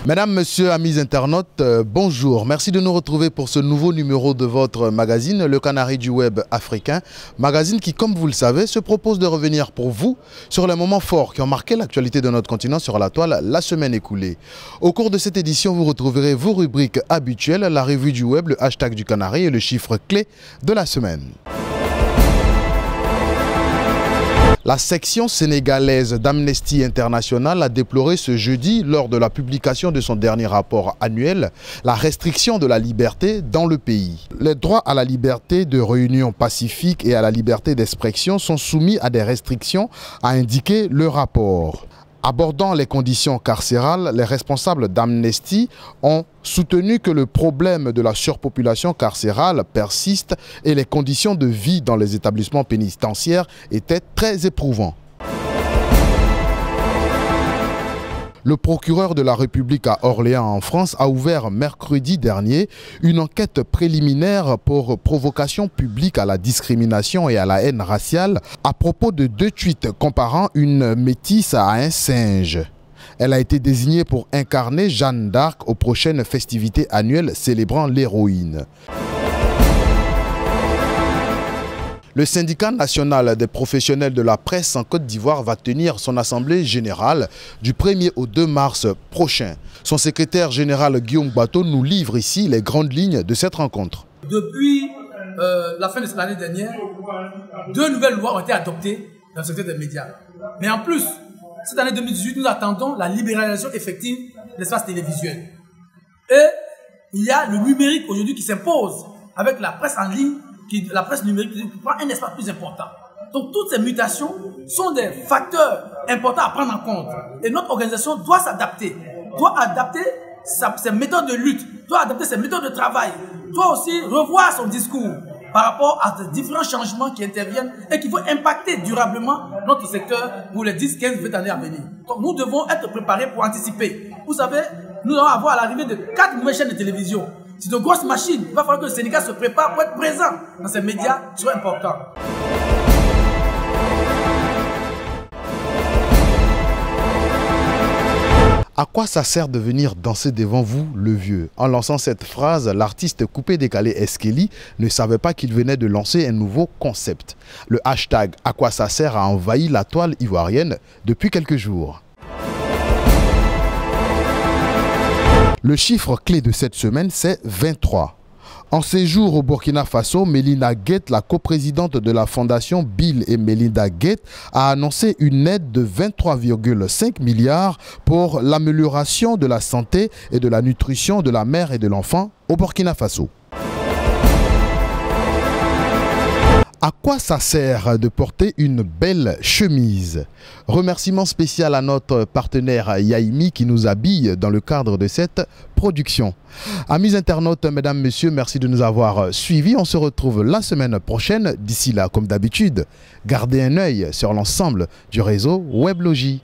Mesdames, Messieurs, amis internautes, bonjour. Merci de nous retrouver pour ce nouveau numéro de votre magazine, Le Canari du Web africain. Magazine qui, comme vous le savez, se propose de revenir pour vous sur les moments forts qui ont marqué l'actualité de notre continent sur la toile la semaine écoulée. Au cours de cette édition, vous retrouverez vos rubriques habituelles, la revue du web, le hashtag du Canari et le chiffre clé de la semaine. La section sénégalaise d'Amnesty International a déploré ce jeudi, lors de la publication de son dernier rapport annuel, la restriction de la liberté dans le pays. Les droits à la liberté de réunion pacifique et à la liberté d'expression sont soumis à des restrictions, a indiqué le rapport. Abordant les conditions carcérales, les responsables d'Amnesty ont soutenu que le problème de la surpopulation carcérale persiste et les conditions de vie dans les établissements pénitentiaires étaient très éprouvants. Le procureur de la République à Orléans en France a ouvert mercredi dernier une enquête préliminaire pour provocation publique à la discrimination et à la haine raciale à propos de 2 tweets comparant une métisse à un singe. Elle a été désignée pour incarner Jeanne d'Arc aux prochaines festivités annuelles célébrant l'héroïne. Le syndicat national des professionnels de la presse en Côte d'Ivoire va tenir son assemblée générale du 1er au 2 mars prochain. Son secrétaire général Guillaume Bateau nous livre ici les grandes lignes de cette rencontre. Depuis la fin de cette année dernière, 2 nouvelles lois ont été adoptées dans le secteur des médias. Mais en plus, cette année 2018, nous attendons la libéralisation effective de l'espace télévisuel. Et il y a le numérique aujourd'hui qui s'impose avec la presse en ligne, la presse numérique qui prend un espace plus important. Donc toutes ces mutations sont des facteurs importants à prendre en compte. Et notre organisation doit s'adapter, doit adapter ses méthodes de lutte, doit adapter ses méthodes de travail, doit aussi revoir son discours par rapport à ces différents changements qui interviennent et qui vont impacter durablement notre secteur pour les 10, 15, 20 années à venir. Donc nous devons être préparés pour anticiper. Vous savez, nous allons avoir l'arrivée de 4 nouvelles chaînes de télévision. C'est de grosses machines. Il va falloir que le Sénégal se prépare pour être présent dans ces médias qui sont importants. À quoi ça sert de venir danser devant vous, le vieux? En lançant cette phrase, l'artiste coupé-décalé Eskeli ne savait pas qu'il venait de lancer un nouveau concept. Le hashtag « À quoi ça sert » a envahi la toile ivoirienne depuis quelques jours. Le chiffre clé de cette semaine, c'est 23. En séjour au Burkina Faso, Melinda Gates, la coprésidente de la fondation Bill et Melinda Gates, a annoncé une aide de 23,5 milliards pour l'amélioration de la santé et de la nutrition de la mère et de l'enfant au Burkina Faso. À quoi ça sert de porter une belle chemise? Remerciement spécial à notre partenaire Yaimi qui nous habille dans le cadre de cette production. Amis internautes, mesdames, messieurs, merci de nous avoir suivis. On se retrouve la semaine prochaine. D'ici là, comme d'habitude, gardez un œil sur l'ensemble du réseau Weblogie.